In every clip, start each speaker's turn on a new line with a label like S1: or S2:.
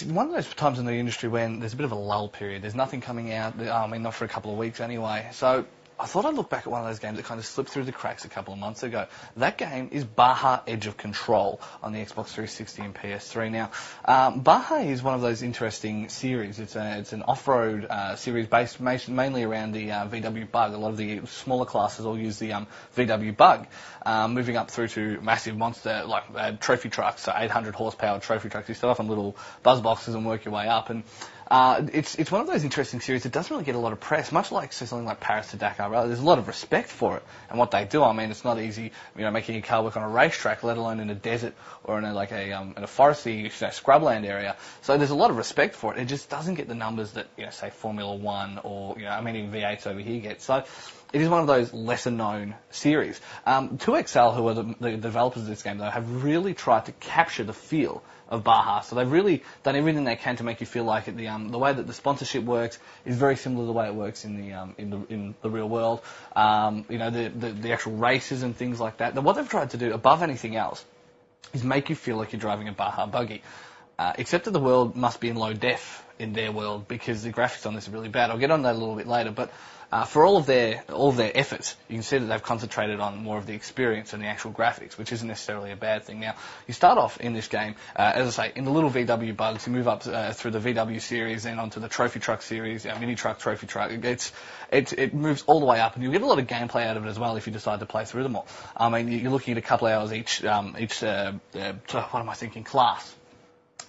S1: it's one of those times in the industry when there's a bit of a lull period. There's nothing coming out. I mean, not for a couple of weeks anyway. So I thought I'd look back at one of those games that kind of slipped through the cracks a couple of months ago. That game is Baja Edge of Control on the Xbox 360 and PS3. Now, Baja is one of those interesting series. It's an off-road series based mainly around the VW Bug. A lot of the smaller classes all use the VW Bug, moving up through to massive monster like trophy trucks, so 800 horsepower trophy trucks. You start off on little buzz boxes and work your way up. And it's one of those interesting series that doesn't really get a lot of press, much like something like Paris to Dakar. Rather, there's a lot of respect for it and what they do. I mean, it's not easy, making a car work on a racetrack, let alone in a desert or in a foresty, scrubland area. So there's a lot of respect for it. It just doesn't get the numbers that say Formula One or even V8s over here get. So it is one of those lesser-known series. 2XL, who are the developers of this game, though, have really tried to capture the feel of Baja. So they've really done everything they can to make you feel like it. The way that the sponsorship works is very similar to the way it works in the real world. The actual races and things like that. What they've tried to do above anything else is make you feel like you're driving a Baja buggy. Except that the world must be in low def in their world because the graphics on this are really bad. I'll get on that a little bit later, but for all of their efforts, you can see that they've concentrated on more of the experience and the actual graphics, which isn't necessarily a bad thing. Now, you start off in this game, as I say, in the little VW Bugs. You move up through the VW series, then onto the trophy truck series, mini truck, trophy truck. It moves all the way up, and you'll get a lot of gameplay out of it as well if you decide to play through them all. I mean, you're looking at a couple of hours each class.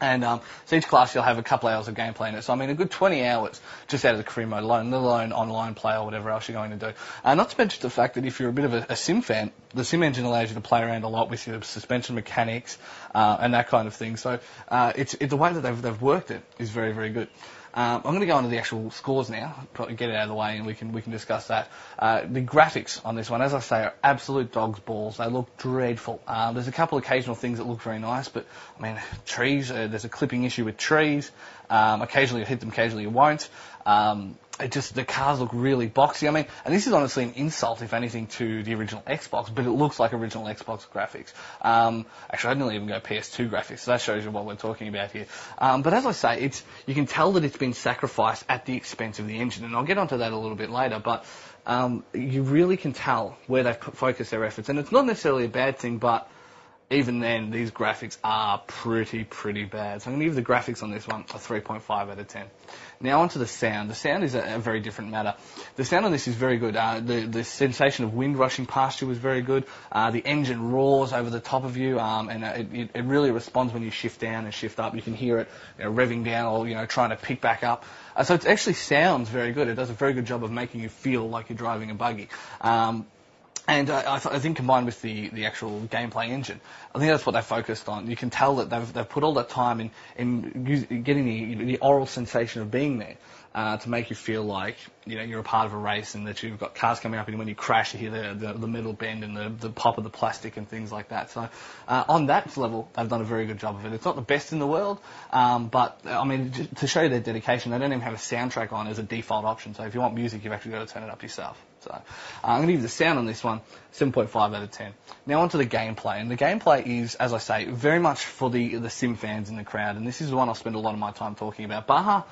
S1: And so each class you'll have a couple hours of gameplay in it. So I mean a good 20 hours just out of the career mode alone, let alone online play or whatever else you're going to do. Not to mention the fact that if you're a bit of a sim fan, the sim engine allows you to play around a lot with your suspension mechanics and that kind of thing. So it's the way that they've worked it is very, very good. I'm going to go on to the actual scores now, probably get it out of the way, and we can discuss that. The graphics on this one, as I say, are absolute dog's balls. They look dreadful. There's a couple of occasional things that look very nice, but, I mean, trees, there's a clipping issue with trees. Occasionally you hit them, occasionally you won't. The cars look really boxy. I mean, and this is honestly an insult, if anything, to the original Xbox, but it looks like original Xbox graphics. Actually, I didn't even go PS2 graphics, so that shows you what we're talking about here. But as I say, you can tell that it's been sacrificed at the expense of the engine, and I'll get onto that a little bit later, but you really can tell where they've focused their efforts, and it's not necessarily a bad thing, but even then, these graphics are pretty bad. So I'm going to give the graphics on this one a 3.5 out of 10. Now onto the sound. The sound is a very different matter. The sound on this is very good. The sensation of wind rushing past you is very good. The engine roars over the top of you, and it really responds when you shift down and shift up. You can hear it revving down or trying to pick back up. So it actually sounds very good. It does a very good job of making you feel like you're driving a buggy. And I think combined with the actual gameplay engine, I think that's what they focused on. You can tell that they've put all that time in getting the oral sensation of being there to make you feel like you're a part of a race and that you've got cars coming up, and when you crash you hear the metal bend and the pop of the plastic and things like that. So on that level, they've done a very good job of it. It's not the best in the world, but I mean, to show you their dedication, they don't even have a soundtrack on as a default option. So if you want music, you've actually got to turn it up yourself. So I'm going to give the sound on this one 7.5 out of 10. Now onto the gameplay, and the gameplay is, as I say, very much for the sim fans in the crowd, and this is the one I'll spend a lot of my time talking about. Baja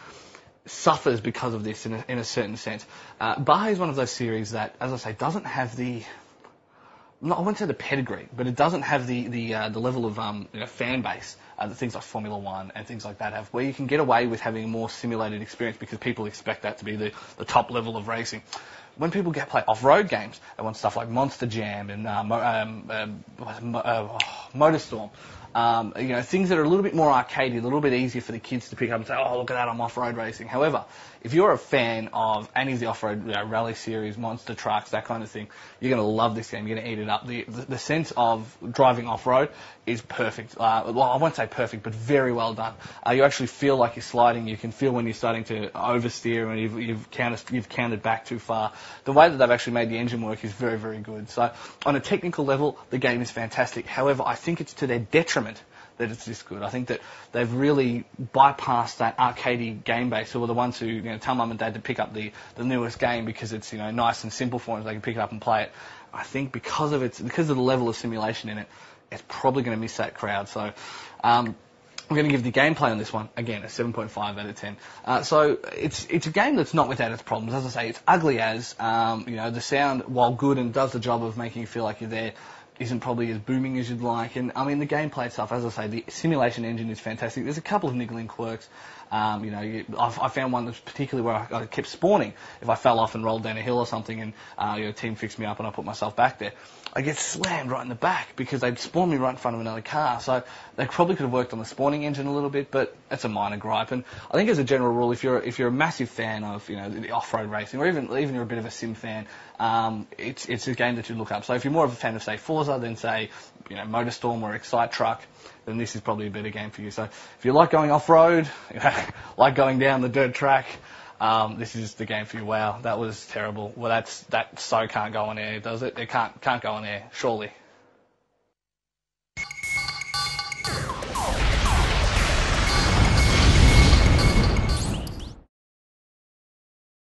S1: suffers because of this in a certain sense. Baja is one of those series that, as I say, doesn't have I wouldn't say the pedigree, but it doesn't have the level of fan base that things like Formula One and things like that have, where you can get away with having a more simulated experience because people expect that to be the top level of racing. When people play off-road games, they want stuff like Monster Jam and Motorstorm. Things that are a little bit more arcadey, a little bit easier for the kids to pick up and say, oh, look at that, I'm off-road racing. However, if you're a fan of any of the off-road rally series, monster trucks, that kind of thing, you're going to love this game. You're going to eat it up. The sense of driving off-road is perfect. Well, I won't say perfect, but very well done. You actually feel like you're sliding. You can feel when you're starting to oversteer and you've counted back too far. The way that they've actually made the engine work is very, very good. So on a technical level, the game is fantastic. However, I think it's to their detriment that it's this good. I think that they've really bypassed that arcadey game base, who are the ones who tell mum and dad to pick up the newest game because it's nice and simple for them, so they can pick it up and play it. I think because of the level of simulation in it, it's probably going to miss that crowd. So I'm going to give the gameplay on this one, again, a 7.5 out of 10. So it's a game that's not without its problems. As I say, it's ugly as, the sound, while good and does the job of making you feel like you're there, isn't probably as booming as you'd like. And, I mean, the gameplay itself, as I say, the simulation engine is fantastic. There's a couple of niggling quirks. I found one that's particularly where I kept spawning. If I fell off and rolled down a hill or something and a team fixed me up and I put myself back there, I get slammed right in the back because they'd spawned me right in front of another car. So they probably could have worked on the spawning engine a little bit, but that's a minor gripe. And I think as a general rule, if you're a massive fan of the off-road racing, or even you're a bit of a sim fan, it's a game that you look up. So if you're more of a fan of, say, Forza than, say, Motorstorm or Excite Truck, then this is probably a better game for you. So if you like going off-road, like going down the dirt track, this is the game for you. Wow, that was terrible. Well, that so can't go on air, does it? It can't go on air, surely.